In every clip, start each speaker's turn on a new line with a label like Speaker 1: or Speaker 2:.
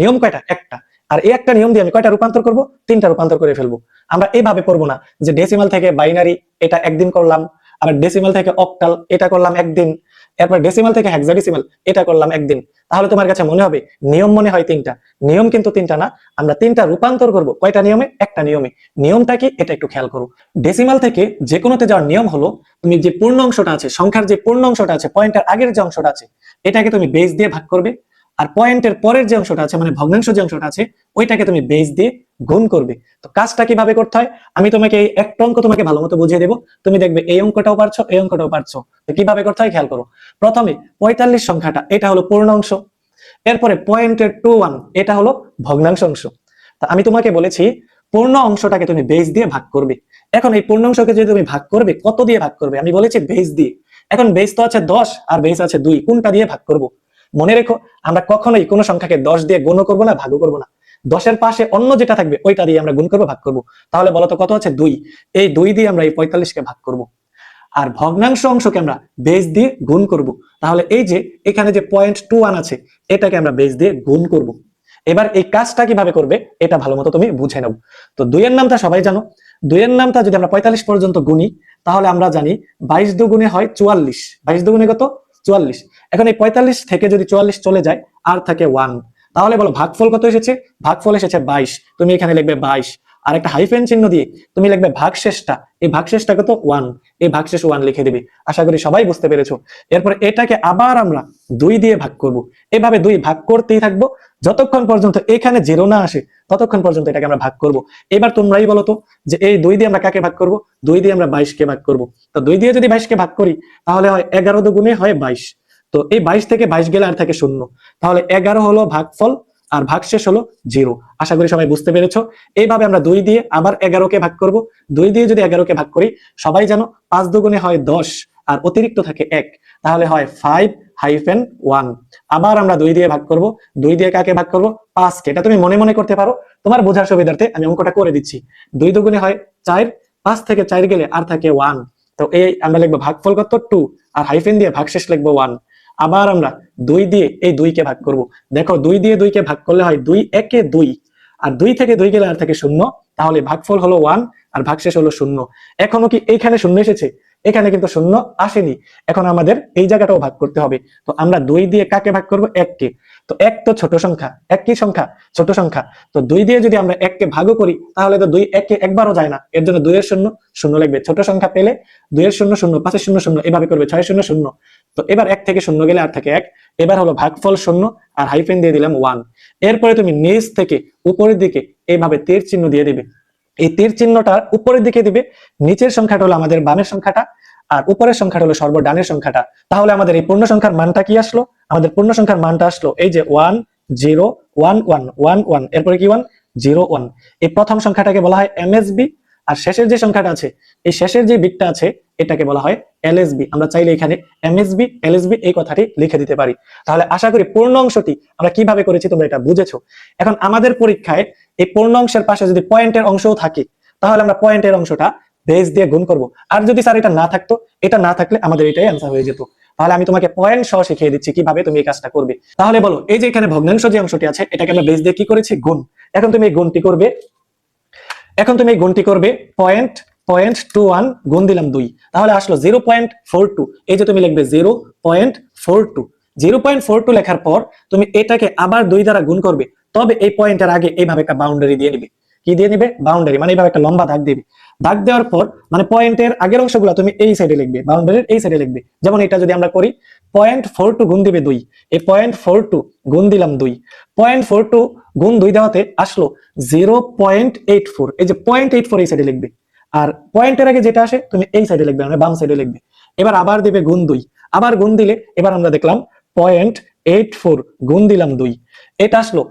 Speaker 1: নিয়ম কয়টা? একটা। আর এই একটা নিয়ম দিয়ে আমি কয়টা রূপান্তর করব? তিনটা রূপান্তর করে ফেলবো। আমরা এইভাবে করবো না যে ডেসিমাল থেকে বাইনারি এটা একদিন করলাম, আবার ডেসিমাল থেকে অক্টাল এটা করলাম একদিন, এরপর ডেসিমাল থেকে হেক্সাডেসিমাল এটা করলাম একদিন। তাহলে তোমার কাছে মনে হবে নিয়ম মনে হয় তিনটা। নিয়ম কিন্তু তিনটা না, আমরা তিনটা রূপান্তর করব। কয়টা নিয়মে? একটা নিয়মে। নিয়মটা কি এটা একটু খেয়াল করো। ডেসিমাল থেকে যে কোনোতে যাওয়ার নিয়ম হলো, তুমি যে পূর্ণ অংশটা আছে, সংখ্যার যে পূর্ণ অংশটা আছে, পয়েন্টের আগের যে অংশটা আছে, এটাকে তুমি বেস দিয়ে ভাগ করবে। আর পয়েন্টের পরের যে অংশটা আছে, মানে ভগ্নাংশ যে অংশটা আছে, ওইটাকে তুমি বেস দিয়ে গুণ করবে। তো কাজটা কিভাবে করতে হয় আমি তোমাকে এই একটা অঙ্ক তোমাকে ভালো মতো বুঝিয়ে দেবো। তুমি দেখবে এই অঙ্কটাও পারছো, এই অঙ্কটাও পারছো। তো কিভাবে করতে হয় খেয়াল করো। প্রথমে 45 সংখ্যাটা, এটা হলো পূর্ণ অংশ। এরপরে পয়েন্টের 21 এটা হলো ভগ্নাংশ অংশ। তা আমি তোমাকে বলেছি পূর্ণ অংশটাকে তুমি বেস দিয়ে ভাগ করবে। এখন এই পূর্ণ অংশকে যদি তুমি ভাগ করবে, কত দিয়ে ভাগ করবে? আমি বলেছি বেস দিয়ে। এখন বেস তো আছে 10 আর বেস আছে 2, কোনটা দিয়ে ভাগ করব? মনে রেখো, আমরা কখনোই কোনো সংখ্যাকে 10 দিয়ে গুণ করব না, ভাগও করব না। 10-এর পাশে অন্য যেটা থাকবে ওইটা দিয়ে আমরা গুণ করবো, ভাগ করব। তাহলে বলো তো কত আছে? 2। এই 2 দিয়ে আমরা এই 45-কে ভাগ করব। আর ভগ্নাংশ অংশকে আমরা বেস দিয়ে গুণ করব। তাহলে এই যে এখানে যে 0.21 আছে, এটাকে আমরা বেস দিয়ে গুণ করব। এবার এই কাজটা কিভাবে করবে এটা ভালো মতো তুমি বুঝে নাও। তো 2 এর নামটা সবাই জানো। 2 এর নামটা যদি আমরা 45 পর্যন্ত গুনি, তাহলে আমরা জানি 22 দুগুণে হয় 44। 22 দুগুণে কত? 44। এখন এই 45 থেকে যদি 44 চলে যায়, আর থাকে 1। তাহলে বলো ভাগফল কত এসেছে? ভাগফল এসেছে 22। তুমি এখানে লিখবে 22, আর একটা হাইফেন চিহ্ন দিয়ে তুমি লিখবে ভাগশেষটা। এই ভাগশেষটা কত? 1। এই ভাগশেষ 1 লিখে দিবে। আশা করি সবাই বুঝতে পেরেছো। এরপরে এটাকে আবার আমরা 2 দিয়ে ভাগ করব। এভাবে 2 ভাগ করতেই থাকবো যতক্ষণ পর্যন্ত এখানে 0 না আসে, ততক্ষণ পর্যন্ত এটাকে আমরা ভাগ করব। এবার তোমরাই বলো তো যে এই 2 দিয়ে আমরা কাকে ভাগ করব? 2 দিয়ে আমরা 22-কে ভাগ করব। তো 2 দিয়ে যদি 22-কে ভাগ করি, তাহলে হয় 11 দুগুণে হয় 22। তো এই 22 থেকে 22 গেলে আর থাকে 0। তাহলে 11 হলো ভাগফল, আর ভাগশেষ হলো 0। আশা করি সবাই বুঝতে পেরেছো। এইভাবে আমরা 2 দিয়ে আবার 11-কে ভাগ করব। 2 দিয়ে যদি 11-কে ভাগ করি, সবাই জানো 5 দুগুণে হয় 10, আর অতিরিক্ত থাকে 1। তাহলে হয় 5-1। আবার আমরা 2 দিয়ে ভাগ করব। 2 দিয়ে কাকে ভাগ করব? 5-কে। এটা তুমি মনে মনে করতে পারো, তোমার বোঝার সুবিধার্থে আমি অঙ্কটা করে দিচ্ছি। 2 দুগুণে হয় 4, 5 থেকে 4 গেলে আর থাকে 1। তো এই আমরা লিখবো ভাগফল কত? 2, আর হাইফেন দিয়ে ভাগশেষ লিখবো 1। আবার আমরা 2 দিয়ে এই 2-কে ভাগ করব। দেখো 2 দিয়ে 2-কে ভাগ করলে হয় 2 একে 2, আর 2 থেকে 2 গেলে আর থাকে 0। তাহলে ভাগফল হলো 1, আর ভাগশেষ হলো 0। এখনো কি এইখানে 0 এসেছে? এখানে কিন্তু 0 আসেনি। এখন আমাদের এই জায়গাটাও ভাগ করতে হবে। তো আমরা 2 দিয়ে কাকে ভাগ করব? 1-কে। তো 1 তো ছোট সংখ্যা, 1 কি সংখ্যা? ছোট সংখ্যা। তো 2 দিয়ে যদি আমরা 1-কে ভাগও করি, তাহলে তো 2 1-কে একবারও যায় না। এর জন্য 2 এর 0 0 লিখবে। ছোট সংখ্যা পেলে 2 এর 0 0, 5 এর 0 0, এভাবে করবে 6 এর 0 0। তো এবার 1 থেকে 0 গেলে আর থাকে 1। এবার হলো ভাগফল 0, আর হাইফেন দিয়ে দিলাম 1। এরপরে তুমি নিচ থেকে উপরের দিকে এইভাবে তীর চিহ্ন দিয়ে দিবে। এই তীর চিহ্নটা উপরের দিকে দিবে। নিচের সংখ্যাটা হলো আমাদের বামের সংখ্যাটা, আর উপরের সংখ্যাটা হলো সর্বডানের সংখ্যাটা। তাহলে আমাদের এই পূর্ণ সংখ্যার মানটা কি আসলো? আমাদের পূর্ণ সংখ্যার মানটা আসলো এই যে 1 0 1 1 1 1। এরপরে কি 1 0 1। এই প্রথম সংখ্যাটাকে বলা হয় এমএসবি, আর শেষের যে সংখ্যাটা আছে, এই শেষের যে বিটটা আছে, এটাকে বলা হয় এলএসবি। আমরা চাইলে এখানে এমএসবি এলএসবি এই কথাটি লিখে দিতে পারি। তাহলে আশা করি পূর্ণ অংশটি আমরা কিভাবে করেছি তোমরা এটা বুঝেছো। এখন আমাদের পরীক্ষায় এই পূর্ণ অংশের পাশে যদি পয়েন্টের অংশও থাকে, তাহলে আমরা পয়েন্টের অংশটা বেস দিয়ে গুণ করব। আর যদি স্যার এটা না থাকতো, এটা না থাকলে আমাদের এটাই অ্যান্সার হয়ে যেত। তাহলে আমি তোমাকে পয়েন্ট সহ শিখিয়ে দিচ্ছি কিভাবে তুমি এই কাজটা করবে। তাহলে বলো, এই যে এখানে ভগ্নাংশ যে অংশটি আছে, এটাকে আমরা বেস দিয়ে কি করেছি? গুণ। এখন তুমি এই গুণটি করবে। পয়েন্ট 0.21 গুণ দিলাম 2, তাহলে আসলো 0.42। এই যে তুমি লিখবে 0.42। 0.42 লেখার পর তুমি এটাকে আবার 2 দ্বারা গুণ করবে। তবে এই পয়েন্টের আগে এইভাবে একটা বাউন্ডারি দিয়ে নিবে। কি দিয়ে নিবে? বাউন্ডারি, মানে এইভাবে একটা লম্বা দাগ দিবে। দাগ দেওয়ার পর মানে পয়েন্টের আগের অংশগুলো তুমি এই সাইডে লিখবে, বাউন্ডারির এই সাইডে লিখবে। যেমন এটা যদি আমরা করি 0.42 গুণ দিবে 2, এই 0.42 গুণ দিলাম 2। 0.42 গুণ 2 দেওয়াতে আসলো 0.84। এই যে 0.84 এই সাইডে লিখবে, আর পয়েন্টের আগে যেটা আসে তুমি এই সাইডে লিখবে, মানে বাম সাইডে লিখবে। এবার আবার দেবে গুণ 2, আবার গুণ দিলে এবার আমরা দেখলাম 0.84 গুণ দিলাম 2, এটা আসলো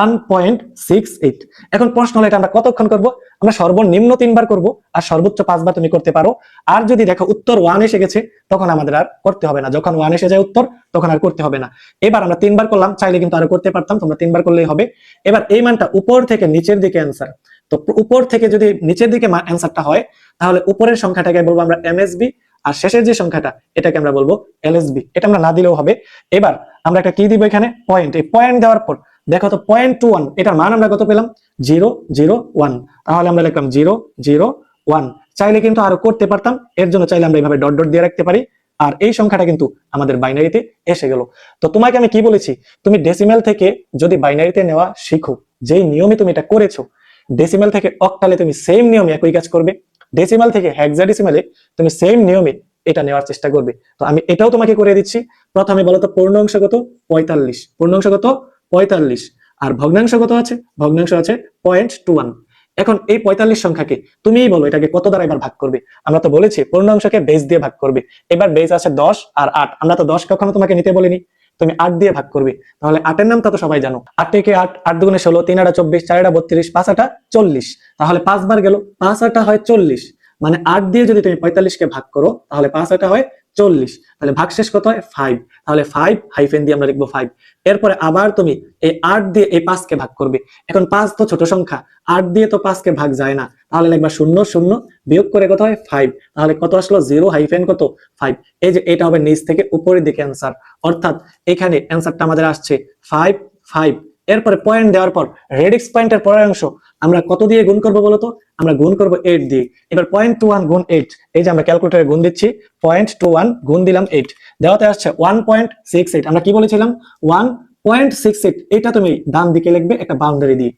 Speaker 1: 1.68। এখন প্রশ্ন হলো এটা আমরা কতক্ষণ করব? আমরা সর্বনিম্ন 3 বার করব, আর সর্বোচ্চ 5 বার তুমি করতে পারো। আর যদি দেখো উত্তর 1 এসে গেছে, তখন আমাদের আর করতে হবে না। যখন 1 এসে যায় উত্তর, তখন আর করতে হবে না। এবার আমরা 3 বার করলাম, চাইলে কিন্তু আরো করতে পারতাম, তোমরা 3 বার করলেই হবে। এবার এই মানটা উপর থেকে নিচের দিকে অ্যান্সার। তো উপর থেকে যদি নিচের দিকে অ্যান্সারটা হয়, তাহলে উপরের সংখ্যাটাকে বলবো আমরা এমএসবি, আর শেষের যে সংখ্যাটা এটাকে আমরা বলবো এলএসবি। এটা আমরা না দিলেও হবে। এবার আমরা একটা কি দিব এখানে? পয়েন্ট। এই পয়েন্ট দেওয়ার পর দেখো তো 0.21 এটার মান আমরা কত পেলাম 001, তাহলে আমরা লিখলাম 001। চাইলে কিন্তু আরো করতে পারতাম, এর জন্য চাইলে আমরা এইভাবে ডট ডট দিয়ে রাখতে পারি, আর এই সংখ্যাটা কিন্তু আমাদের বাইনারিতে এসে গেল। তো তোমাকে আমি কি বলেছি, তুমি ডেসিমেল থেকে যদি বাইনারিতে নেওয়া শিখো, যেই নিয়মে তুমি এটা করেছো, ডেসিমেল থেকে অক্টালে তুমি সেম নিয়মে একই কাজ করবে, ডেসিমেল থেকে হেক্সাডেসিমেলে তুমি সেম নিয়মে এটা নেওয়ার চেষ্টা করবে। তো আমি এটাও তোমাকে করে দিচ্ছি। প্রথমে বলো তো পূর্ণাংশ কত 45, পূর্ণাংশ কত 45, আর ভগ্নাংশ কত আছে, ভগ্নাংশ আছে 0.21। এখন এই 45 সংখ্যাকে তুমিই বলো এটাকে কত দ্বারা এবার ভাগ করবে। আমরা তো বলেছি পূর্ণাংশকে বেস দিয়ে ভাগ করবে, এবার বেস আছে 10 আর 8, আমরা তো 10 কখনো তোমাকে নিতে বলিনি, তুমি 8 দিয়ে ভাগ করবে। তাহলে 8 এর নাম তো সবাই জানো, 8 থেকে 8, 8 দুগুণে 16, 3 আটা 24, 4 আটা 32, 5 আটা 40, তাহলে 5 বার গেল, 5 আটা হয় 40, মানে 8 দিয়ে যদি তুমি 45 কে ভাগ করো তাহলে 5 আটা হয় 40, তাহলে ভাগশেষ কত হয় 5, তাহলে 5 হাইফেন দিয়ে আমরা লিখবো 5। এরপরে আবার তুমি এই 8 দিয়ে এই 5 কে ভাগ করবে, এখন 5 তো ছোট সংখ্যা, 8 দিয়ে তো 5 কে ভাগ যায় না, তাহলে লিখবা 0 0 বিয়োগ করে কত হয় 5, তাহলে কত আসলো 0 হাইফেন কত 5। এই যে এটা হবে নিচ থেকে উপরের দিকে অ্যান্সার, অর্থাৎ এখানে অ্যান্সারটা আমাদের আসছে 5 5। এরপরে পয়েন্ট দেওয়ার পর রেডিক্স পয়েন্টের পরের অংশ আমরা কত দিয়ে গুণ করব বলতো, আমরা গুণ করব 8 দিয়ে। এবার 0.21 গুণ 8, এই যে আমরা ক্যালকুলেটরে গুণ দিচ্ছি, 0.21 গুণ দিলাম 8, দেওয়াতে আসছে 1.68। আমরা কি বলেছিলাম 1.68, এটা তুমি ডান দিকে লিখবে একটা বাউন্ডারি দিয়ে।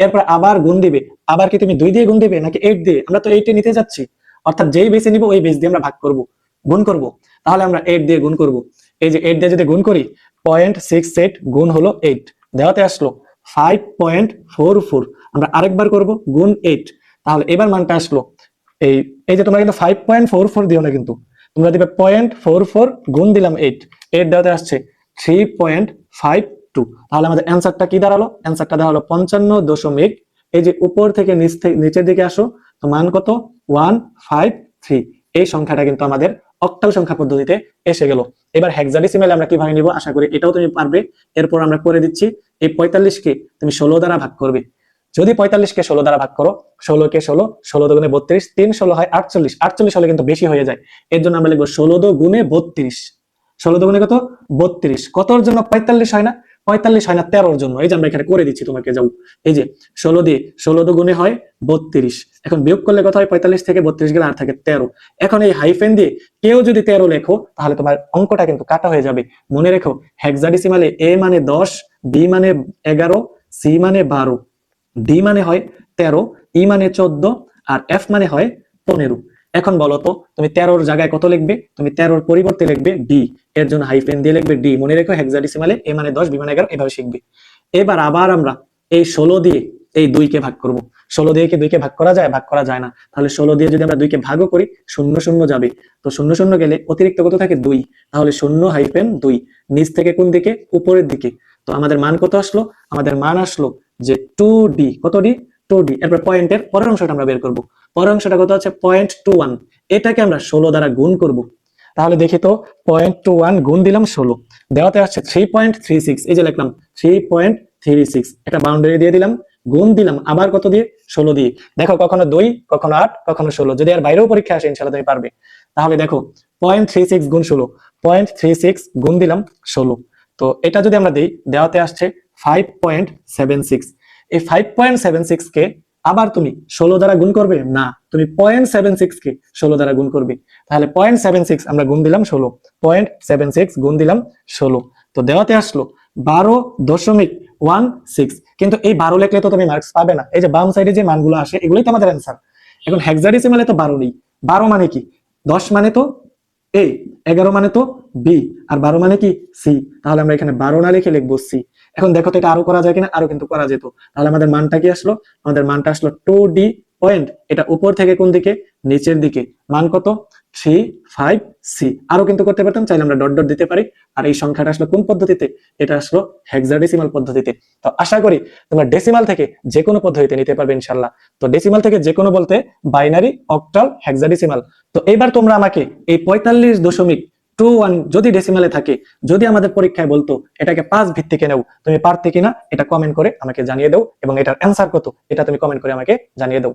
Speaker 1: এরপর আবার গুণ দিবে, আবার কি তুমি 2 দিয়ে গুণ দিবে নাকি 8 দিয়ে, আমরা তো 8 এ নিতে যাচ্ছি, অর্থাৎ যেই বেসে নিব ওই বেস দিয়ে আমরা ভাগ করব, গুণ করব। তাহলে আমরা 8 দিয়ে গুণ করব, এই যে 8 দিয়ে যদি গুণ করি 0.68 গুণ হলো 8, দেওয়াতে আসলো 5.44। আমরা আরেকবার করব গুণ 8, তাহলে এবার মানটা আসলো এই এই যে তোমরা কিন্তু 5.44 দিও না, কিন্তু তোমরা দিবে 0.44 গুণ দিলাম 8, 8 দেওয়াতে আসছে 3.52। তাহলে আমাদের অ্যান্সারটা কি দাঁড়ালো, অ্যান্সারটা দাঁড়ালো 55 এই যে উপর থেকে নিচের দিকে আসো, তো মান কত 153। এই সংখ্যাটা কিন্তু আমাদের অক্টাল সংখ্যা পদ্ধতিতে এসে গেল। এবার হেক্সাডেসিমালে আমরা কিভাবে নিব, আশা করি এটাও তুমি পারবে। এরপর আমরা করে দিচ্ছি, এই 45 কে তুমি 16 দ্বারা ভাগ করবে। যদি 45 কে 16 দ্বারা ভাগ করো, 16 কে 16, 16 দুগুণে 32, 3 16 হয় 48, 48 হলে কিন্তু বেশি হয়ে যায়, এর জন্য আমরা লিখবো 16 দুগুণে 32, 16 দুগুণে কত 32, কতর জন্য 45 হয় না, 45 হয় না 13 জন্য। এই যে আমরা এখানে করে দিচ্ছি তোমাকে, যাও এই যে 16 দিয়ে 16 দুগুণে হয় 32, এখন বিয়োগ করলে কত হয় 45 থেকে 32 গেলে আর থাকে 13। এখন এই হাইফেন দিয়ে কেউ যদি 13 লেখো তাহলে তোমার অঙ্কটা কিন্তু কাটা হয়ে যাবে। মনে রেখো হেক্সাডেসিমালে এ মানে 10, বি মানে 11, সি মানে 12, ডি মানে হয় 13, ই মানে 14, আর এফ মানে হয় 15। এখন বলো তো তুমি 13 জায়গায় কত লিখবে, তুমি 13 পরিবর্তে লিখবে ডি, এর জন্য হাইফেন দিয়ে লিখবে ডি। মনে রেখো হেক্সাডেসিমালে এ মানে 10, বি মানে 11, এভাবে শিখবে। এবার আবার আমরা এই 16 দিয়ে এই 2 কে ভাগ করব। 16 দিয়ে কি 2 কে ভাগ করা যায়, ভাগ করা যায় না, তাহলে 16 দিয়ে যদি আমরা 2 কে ভাগও করি 0 0 যাবে, তো 0 0 গেলে অতিরিক্ত কত থাকে 2, তাহলে 0 হাইফেন 2, নিচ থেকে কোন দিকে উপরের দিকে। তো আমাদের মান কত আসলো, আমাদের মান আসলো যে 2d, কত ডি 2d। এরপর পয়েন্টের পরের অংশটা আমরা বের করব, পরের অংশটা কত আছে 0.21, এটাকে আমরা 16 দ্বারা গুণ করব। তাহলে দেখি তো 0.21 গুণ দিলাম 16, দেওয়াতে আসছে 3.36, এই যে লিখলাম 3.36, একটা বাউন্ডারি দিয়ে দিলাম, গুণ দিলাম আবার কত দিয়ে 16 দিয়ে। দেখো কখনো 2, কখনো 8, কখনো 16, যদি আর বাইরেও পরীক্ষা আসে ইনশাআল্লাহ তুমি পারবে। তাহলে দেখো 0.36 গুণ 16, 0.36 গুণ দিলাম 16, তো এটা যদি আমরা দিই দেওয়াতে আসছে 5.76। এই 5.76 কে আবার তুমি 16 দ্বারা গুণ করবে না, তুমি 0.76 কে 16 দ্বারা গুণ করবে। তাহলে 0.76 আমরা গুণ দিলাম 16, 0.76 গুণ দিলাম 16, তো দেওয়াতে আসলো 12.16। কিন্তু এই 12 লিখলে তো তুমি মার্কস পাবে না, এই যে বাম সাইডে যে মানগুলো আসে এগুলোই তো আমাদের অ্যান্সার। এখন হেক্সাডেসিমালে তো 12 নেই, 12 মানে কি 10 মানে তো এ, 11 মানে তো বি, আর 12 মানে কি সি, তাহলে আমরা এখানে 12 না লিখে লিখবো সি। এখন দেখো তো এটা আরো করা যায় কিনা, আরো কিন্তু করা যেত। তাহলে আমাদের মানটা কি আসলো, আমাদের মানটা আসলো 2d পয়েন্ট, এটা উপর থেকে কোন দিকে নিচের দিকে, মান কত 35c। আরো কিন্তু করতে পারতাম, চাইলে আমরা ডট ডট দিতে পারি। আর এই সংখ্যাটা আসলো কোন পদ্ধতিতে, এটা আসলো হেক্সাডেসিমাল পদ্ধতিতে। তো আশা করি তোমরা ডেসিমাল থেকে যে কোনো পদ্ধতিতে নিতে পারবে ইনশাল্লাহ। তো ডেসিমাল থেকে যে কোনো বলতে বাইনারি, অক্টাল, হেক্সাডেসিমাল। তো এবার তোমরা আমাকে এই 45.21 যদি ডেসিমালে থাকে, যদি আমাদের পরীক্ষায় বলতো এটাকে 5 ভিত্তিকে নেও, তুমি পারতে কিনা এটা কমেন্ট করে আমাকে জানিয়ে দাও, এবং এটার অ্যান্সার কত এটা তুমি কমেন্ট করে আমাকে জানিয়ে দাও।